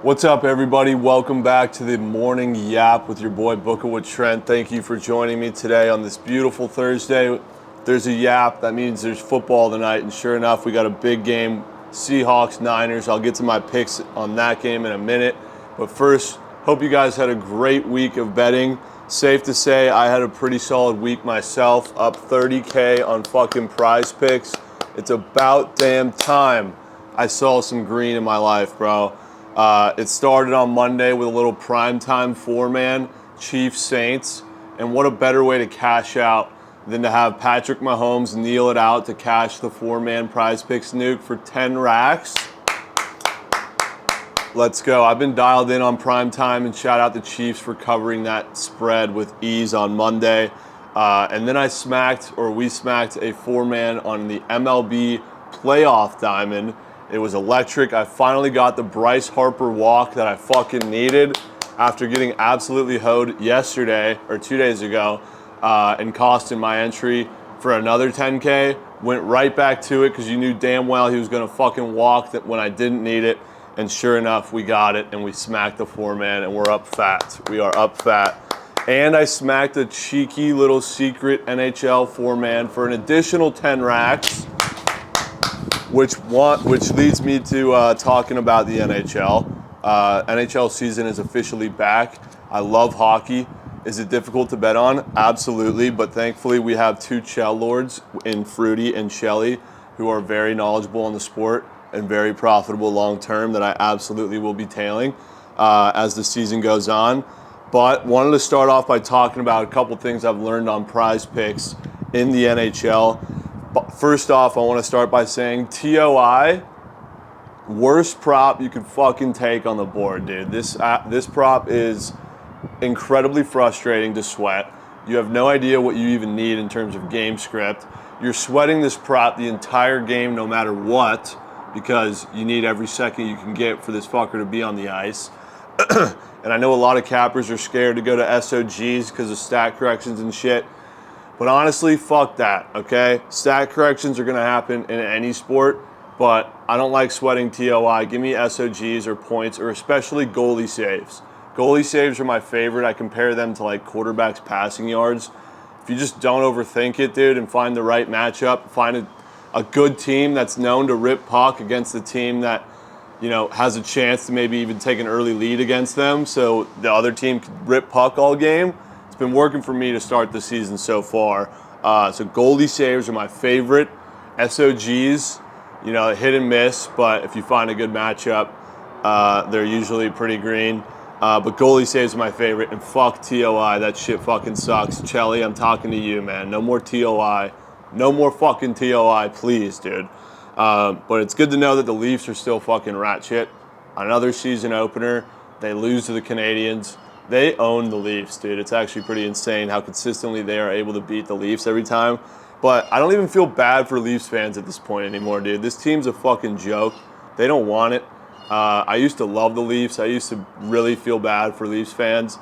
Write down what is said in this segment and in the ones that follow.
What's up, everybody? Welcome back to the Morning Yap with your boy BookitWithTrent. Thank you for joining me today on this beautiful Thursday. There's a yap, that means there's football tonight, and sure enough, we got a big game, Seahawks, Niners. I'll get to my picks on that game in a minute. But first, hope you guys had a great week of betting. Safe to say I had a pretty solid week myself, up 30K on fucking PrizePicks. It's about damn time I saw some green in my life, bro. It started on Monday with a little primetime four-man, Chiefs Saints, and what a better way to cash out than to have Patrick Mahomes kneel it out to cash the four-man PrizePicks nuke for 10 racks. Let's go. I've been dialed in on primetime, and shout out the Chiefs for covering that spread with ease on Monday. And then we smacked a four-man on the MLB playoff diamond. It was electric. I finally got the Bryce Harper walk that I fucking needed after getting absolutely hoed yesterday or 2 days ago and costing my entry for another 10K. Went right back to it because you knew damn well he was going to fucking walk that when I didn't need it. And sure enough, we got it and we smacked the four-man and we're up fat. We are up fat. And I smacked a cheeky little secret NHL four-man for an additional 10 racks. Which leads me to talking about the NHL. NHL season is officially back. I love hockey. Is it difficult to bet on? Absolutely, but thankfully we have two Chell Lords in Fruity and Shelly who are very knowledgeable on the sport and very profitable long term that I absolutely will be tailing as the season goes on. But wanted to start off by talking about a couple things I've learned on PrizePicks in the NHL. First off, I want to start by saying TOI, worst prop you could fucking take on the board, dude. This prop is incredibly frustrating to sweat. You have no idea what you even need in terms of game script. You're sweating this prop the entire game no matter what because you need every second you can get for this fucker to be on the ice. And I know a lot of cappers are scared to go to SOGs because of stat corrections and shit. But honestly, fuck that, okay? Stat corrections are going to happen in any sport, but I don't like sweating TOI. Give me SOGs or points, or especially goalie saves. Goalie saves are my favorite. I compare them to like quarterbacks' passing yards. If you just don't overthink it, dude, and find the right matchup, find a good team that's known to rip puck against the team that, you know, has a chance to maybe even take an early lead against them so the other team can rip puck all game. Been working for me to start the season so far. So goalie saves are my favorite. SOGs, you know, hit and miss, but if you find a good matchup, they're usually pretty green. But goalie saves are my favorite, and fuck TOI, that shit fucking sucks. Chelly, I'm talking to you, man. No more TOI. No more fucking TOI, please, dude. But it's good to know that the Leafs are still fucking rat shit. Another season opener, they lose to the Canadiens. They own the Leafs, dude. It's actually pretty insane how consistently they are able to beat the Leafs every time. But I don't even feel bad for Leafs fans at this point anymore, dude. This team's a fucking joke. They don't want it. I used to love the Leafs. I used to really feel bad for Leafs fans.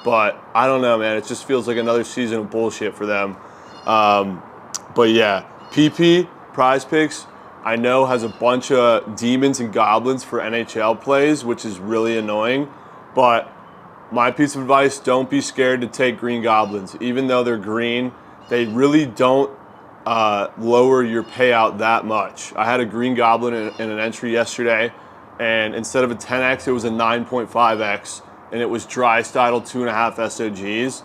But I don't know, man. It just feels like another season of bullshit for them. But yeah, PrizePicks, I know has a bunch of demons and goblins for NHL plays, which is really annoying. But my piece of advice, don't be scared to take green goblins. Even though they're green, they really don't lower your payout that much. I had a green goblin in an entry yesterday, and instead of a 10x, it was a 9.5x, and it was Drysdale 2.5 SOGs.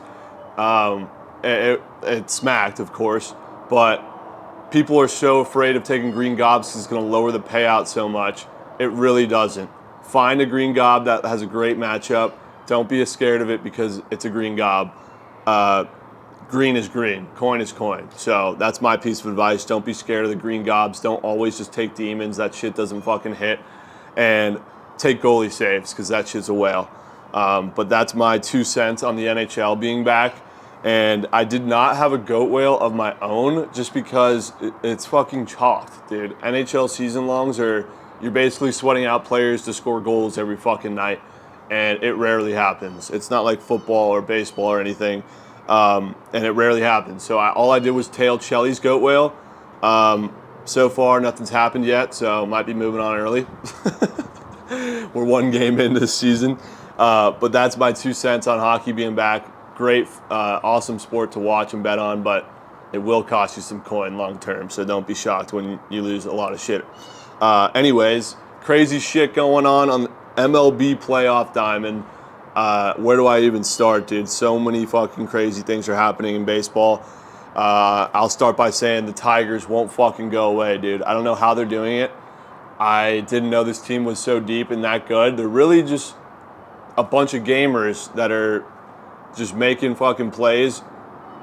It smacked, of course, but people are so afraid of taking green gobs because it's going to lower the payout so much. It really doesn't. Find a green gob that has a great matchup. Don't be scared of it because it's a green gob. Green is green. Coin is coin. So that's my piece of advice. Don't be scared of the green gobs. Don't always just take demons. That shit doesn't fucking hit. And take goalie saves because that shit's a whale. But that's my 2 cents on the NHL being back. And I did not have a goat whale of my own just because it's fucking chalked, dude. NHL season longs you're basically sweating out players to score goals every fucking night. And it rarely happens. It's not like football or baseball or anything, and it rarely happens. So all I did was tail Chelly's goat whale. So far, nothing's happened yet, so might be moving on early. We're one game into the season. But that's my 2 cents on hockey being back. Great, awesome sport to watch and bet on, but it will cost you some coin long term, so don't be shocked when you lose a lot of shit. Anyways, crazy shit going on MLB playoff diamond. Where do I even start, dude? So many fucking crazy things are happening in baseball. I'll start by saying the Tigers won't fucking go away, dude. I don't know how they're doing it. I didn't know this team was so deep and that good. They're really just a bunch of gamers that are just making fucking plays,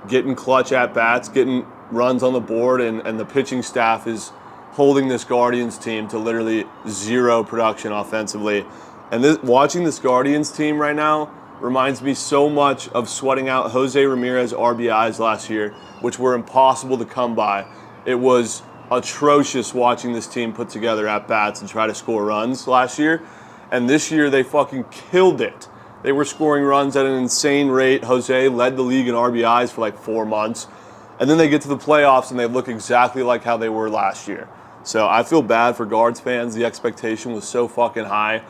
getting clutch at bats, getting runs on the board, and the pitching staff is holding this Guardians team to literally zero production offensively. And watching this Guardians team right now reminds me so much of sweating out Jose Ramirez RBIs last year, which were impossible to come by. It was atrocious watching this team put together at bats and try to score runs last year. And this year they fucking killed it. They were scoring runs at an insane rate. Jose led the league in RBIs for like 4 months. And then they get to the playoffs and they look exactly like how they were last year. So I feel bad for Guards fans. The expectation was so fucking high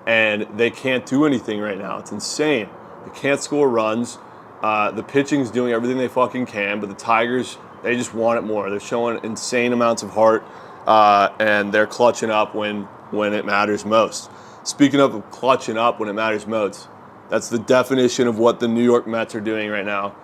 and they can't do anything right now. It's insane. They can't score runs. The pitching's doing everything they fucking can, but the Tigers, they just want it more. They're showing insane amounts of heart and they're clutching up when it matters most. Speaking of clutching up when it matters most, that's the definition of what the New York Mets are doing right now.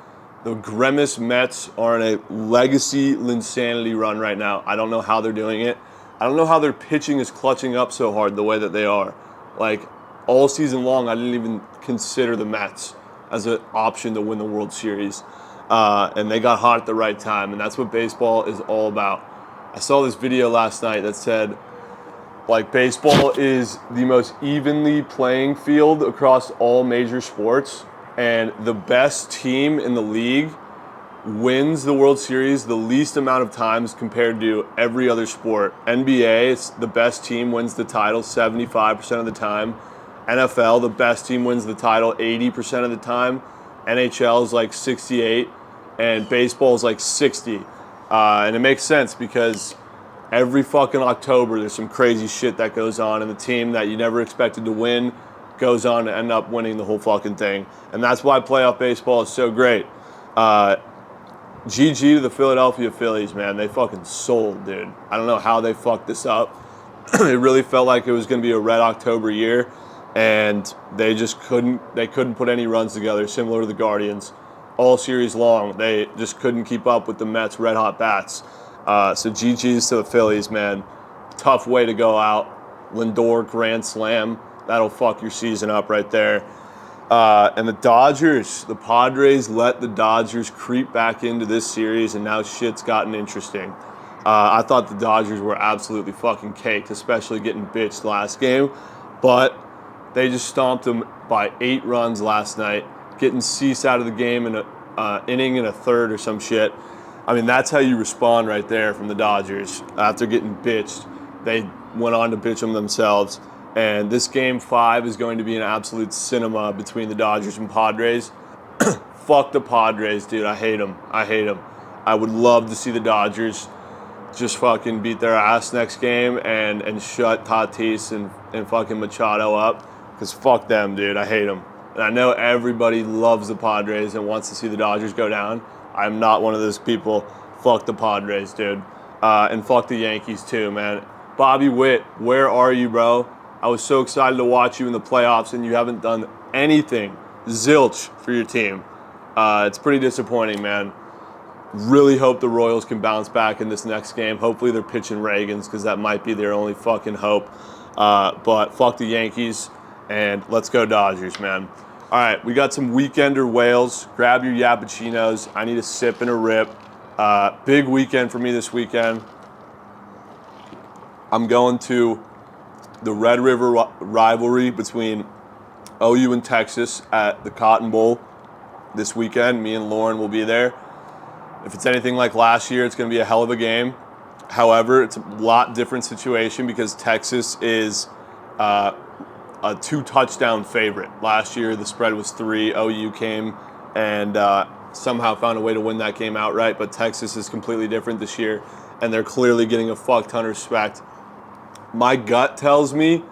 The Grimace Mets are in a legacy insanity run right now. I don't know how they're doing it. I don't know how their pitching is clutching up so hard the way that they are. Like, all season long, I didn't even consider the Mets as an option to win the World Series. And they got hot at the right time, and that's what baseball is all about. I saw this video last night that said, like, baseball is the most evenly playing field across all major sports, and the best team in the league wins the World Series the least amount of times compared to every other sport. NBA, it's the best team wins the title 75% of the time. NFL, the best team wins the title 80% of the time. NHL is like 68, and baseball is like 60. And it makes sense because every fucking October, there's some crazy shit that goes on, and the team that you never expected to win goes on to end up winning the whole fucking thing. And that's why playoff baseball is so great. GG to the Philadelphia Phillies, man. They fucking sold, dude. I don't know how they fucked this up. It really felt like it was going to be a red October year, and they just couldn't put any runs together, similar to the Guardians. All series long, they just couldn't keep up with the Mets' red-hot bats. So GG's to the Phillies, man. Tough way to go out. Lindor grand slam. That'll fuck your season up right there. And the Dodgers, the Padres let the Dodgers creep back into this series, and now shit's gotten interesting. I thought the Dodgers were absolutely fucking caked, especially getting bitched last game. But they just stomped them by 8 runs last night, getting Cease out of the game in an inning and a third or some shit. I mean, that's how you respond right there from the Dodgers. After getting bitched, they went on to bitch them themselves. And this Game 5 is going to be an absolute cinema between the Dodgers and Padres. Fuck the Padres, dude. I hate them. I would love to see the Dodgers just fucking beat their ass next game and shut Tatis and fucking Machado up. Because fuck them, dude. I hate them. And I know everybody loves the Padres and wants to see the Dodgers go down. I'm not one of those people. Fuck the Padres, dude. And fuck the Yankees too, man. Bobby Witt, where are you, bro? I was so excited to watch you in the playoffs, and you haven't done anything, zilch, for your team. It's pretty disappointing, man. Really hope the Royals can bounce back in this next game. Hopefully they're pitching Reagans, because that might be their only fucking hope. But fuck the Yankees, and let's go Dodgers, man. All right, we got some weekender whales. Grab your Yapuccinos. I need a sip and a rip. Big weekend for me this weekend. I'm going to the Red River rivalry between OU and Texas at the Cotton Bowl this weekend. Me and Lauren will be there. If it's anything like last year, it's going to be a hell of a game. However, it's a lot different situation because Texas is a 2-touchdown favorite. Last year, the spread was 3. OU came and somehow found a way to win that game outright, but Texas is completely different this year, and they're clearly getting a fuck ton of respect. My gut tells me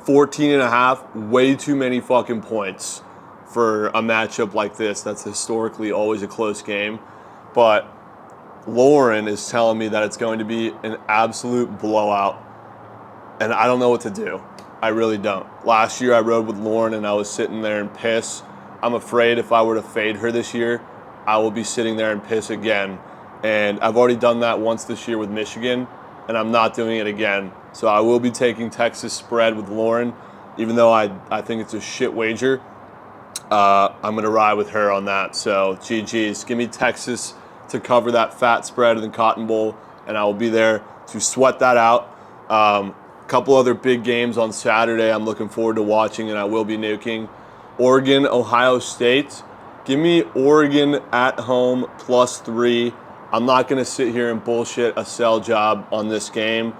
14.5, way too many fucking points for a matchup like this. That's historically always a close game. But Lauren is telling me that it's going to be an absolute blowout. And I don't know what to do. I really don't. Last year I rode with Lauren and I was sitting there in piss. I'm afraid if I were to fade her this year, I will be sitting there in piss again. And I've already done that once this year with Michigan, and I'm not doing it again. So I will be taking Texas spread with Lauren, even though I think it's a shit wager. I'm going to ride with her on that. So GG's. Give me Texas to cover that fat spread in the Cotton Bowl, and I will be there to sweat that out. Couple other big games on Saturday I'm looking forward to watching, and I will be nuking. Oregon, Ohio State. Give me Oregon at home +3. I'm not going to sit here and bullshit a sell job on this game.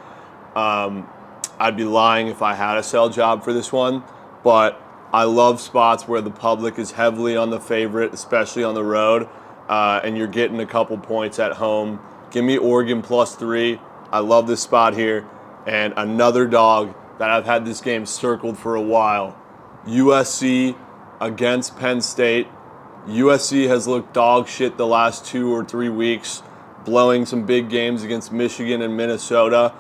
I'd be lying if I had a sell job for this one, but I love spots where the public is heavily on the favorite, especially on the road, and you're getting a couple points at home. Give me Oregon +3. I love this spot here. And another dog that I've had this game circled for a while, USC against Penn State. USC has looked dog shit the last 2 or 3 weeks, blowing some big games against Michigan and Minnesota.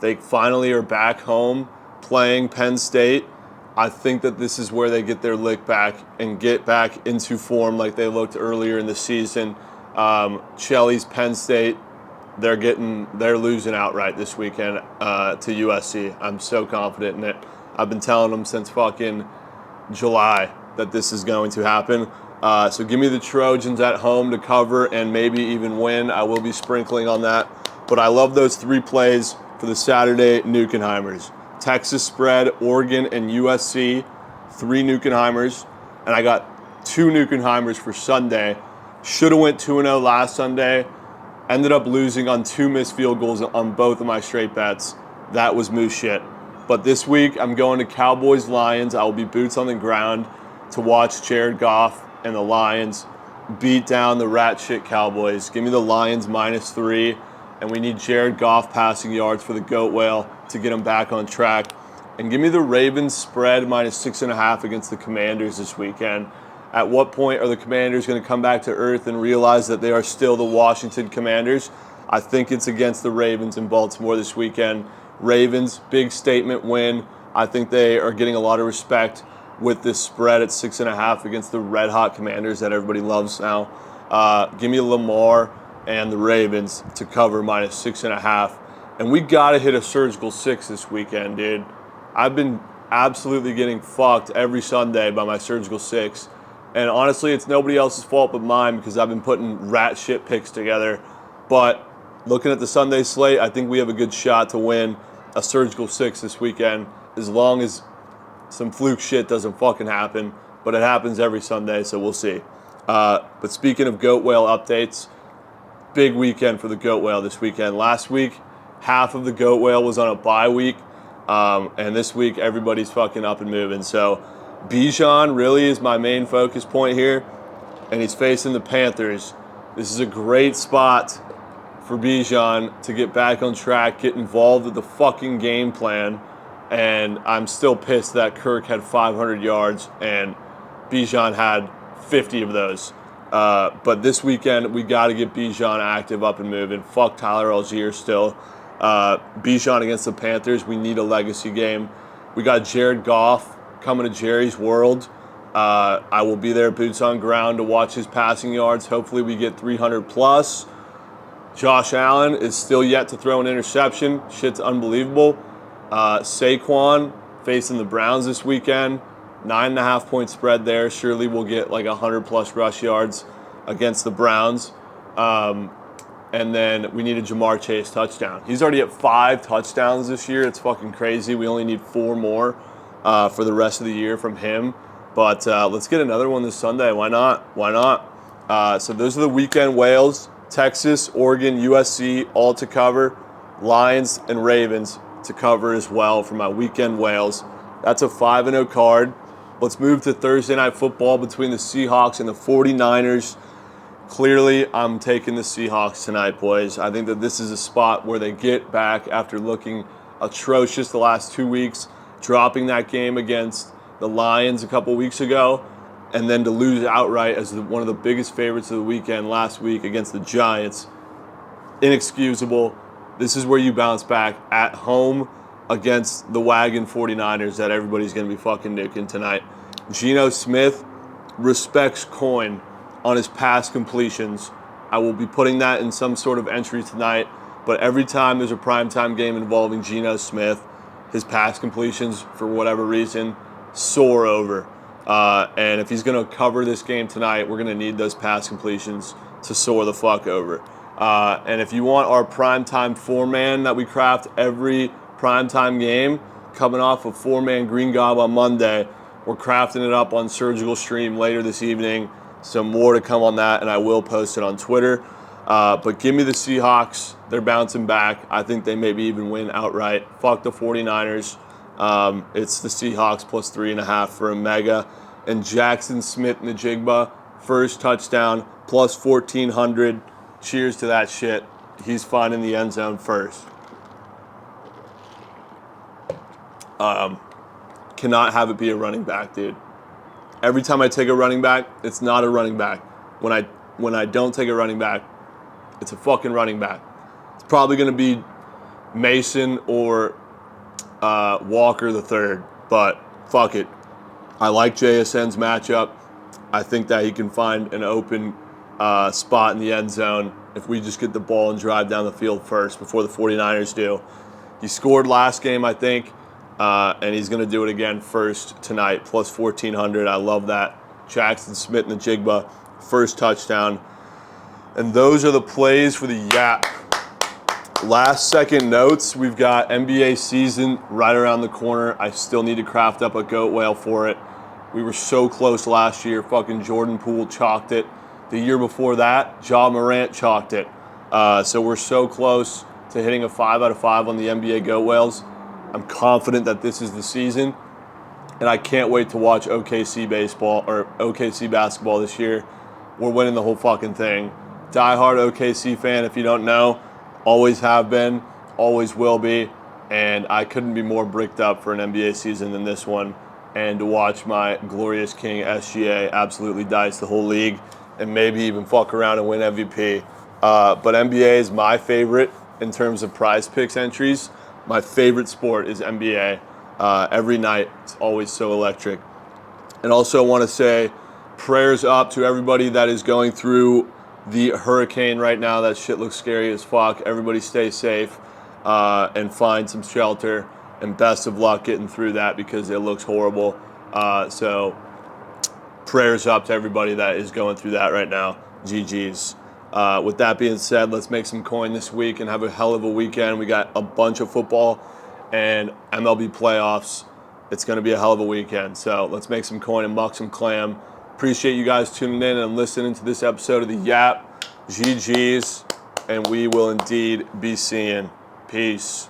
They finally are back home playing Penn State. I think that this is where they get their lick back and get back into form like they looked earlier in the season. Chelly's Penn State, they're losing outright this weekend to USC. I'm so confident in it. I've been telling them since fucking July that this is going to happen. So give me the Trojans at home to cover and maybe even win. I will be sprinkling on that. But I love those 3 plays for the Saturday Nukenheimers. Texas spread, Oregon and USC, 3 Nukenheimers. And I got 2 Nukenheimers for Sunday. Should have went 2-0 last Sunday. Ended up losing on 2 missed field goals on both of my straight bets. That was moose shit. But this week, I'm going to Cowboys-Lions. I will be boots on the ground to watch Jared Goff and the Lions beat down the rat shit Cowboys. Give me the Lions -3, and we need Jared Goff passing yards for the Goat Whale to get him back on track. And give me the Ravens spread -6.5 against the Commanders this weekend. At what point are the Commanders going to come back to earth and realize that they are still the Washington Commanders? I think it's against the Ravens in Baltimore this weekend. Ravens, big statement win. I think they are getting a lot of respect with this spread at 6.5 against the red-hot Commanders that everybody loves now. Give me Lamar and the Ravens to cover -6.5. And we got to hit a surgical 6 this weekend, dude. I've been absolutely getting fucked every Sunday by my surgical 6. And honestly, it's nobody else's fault but mine because I've been putting rat shit picks together. But looking at the Sunday slate, I think we have a good shot to win a surgical 6 this weekend as long as some fluke shit doesn't fucking happen. But it happens every Sunday, so we'll see. But speaking of Goat Whale updates, big weekend for the Goat Whale this weekend. Last week, half of the Goat Whale was on a bye week. And this week, everybody's fucking up and moving. So Bijan really is my main focus point here, and he's facing the Panthers. This is a great spot for Bijan to get back on track, get involved with the fucking game plan, and I'm still pissed that Kirk had 500 yards and Bijan had 50 of those. But this weekend, we got to get Bijan active, up and moving. Fuck Tyler Algier still. Bijan against the Panthers, we need a legacy game. We got Jared Goff coming to Jerry's World. I will be there boots on ground to watch his passing yards. Hopefully we get 300 plus. Josh Allen is still yet to throw an interception. Shit's unbelievable. Saquon facing the Browns this weekend. 9.5 point spread there. Surely we'll get like 100 plus rush yards against the Browns. And then we need a Jamar Chase touchdown. He's already at 5 touchdowns this year. It's fucking crazy. We only need 4 more for the rest of the year from him. But let's get another one this Sunday. Why not? Why not? So those are the weekend whales. Texas, Oregon, USC, all to cover. Lions and Ravens to cover as well for my weekend whales. That's a 5-0 card. Let's move to Thursday Night Football between the Seahawks and the 49ers. Clearly, I'm taking the Seahawks tonight, boys. I think that this is a spot where they get back after looking atrocious the last 2 weeks dropping that game against the Lions a couple weeks ago, and then to lose outright as one of the biggest favorites of the weekend last week against the Giants. Inexcusable. This is where you bounce back at home against the wagon 49ers that everybody's going to be fucking nuking tonight. Geno Smith respects coin on his pass completions. I will be putting that in some sort of entry tonight, but every time there's a primetime game involving Geno Smith, his pass completions, for whatever reason, soar over. And if he's going to cover this game tonight, we're going to need those pass completions to soar the fuck over. And if you want our primetime four-man that we craft every primetime game, coming off a four-man Green Gob on Monday, we're crafting it up on Surgical Stream later this evening. So more to come on that, and I will post it on Twitter. But give me the Seahawks. They're bouncing back. I think they maybe even win outright. Fuck the 49ers. It's the Seahawks plus 3.5 for a mega. And Jackson Smith-Njigba, first touchdown, plus 1,400. Cheers to that shit. He's finding the end zone first. Cannot have it be a running back, dude. Every time I take a running back, it's not a running back. When I don't take a running back, it's a fucking running back. It's probably going to be Mason or Walker the third, but fuck it. I like JSN's matchup. I think that he can find an open spot in the end zone if we just get the ball and drive down the field first before the 49ers do. He scored last game, I think, and he's going to do it again first tonight, plus 1,400. I love that. Jackson Smith-Njigba, first touchdown. And those are the plays for the Yap. Last second notes, we've got NBA season right around the corner. I still need to craft up a goat whale for it. We were so close last year. Fucking Jordan Poole chalked it. The year before that, Ja Morant chalked it. So we're so close to hitting a 5 out of 5 on the NBA goat whales. I'm confident that this is the season. And I can't wait to watch OKC baseball or OKC basketball this year. We're winning the whole fucking thing. Diehard OKC fan, if you don't know. Always have been, always will be, and I couldn't be more bricked up for an NBA season than this one. And to watch my glorious king SGA absolutely dice the whole league and maybe even fuck around and win MVP. But NBA is my favorite in terms of PrizePicks entries. My favorite sport is NBA. Every night, it's always so electric. And also want to say prayers up to everybody that is going through the hurricane right now. That shit looks scary as fuck. Everybody stay safe and find some shelter. And best of luck getting through that because it looks horrible. So prayers up to everybody that is going through that right now. GG's. With that being said, let's make some coin this week and have a hell of a weekend. We got a bunch of football and MLB playoffs. It's going to be a hell of a weekend. So let's make some coin and muck some clam. Appreciate you guys tuning in and listening to this episode of the Yap. GG's, and we will indeed be seeing. Peace.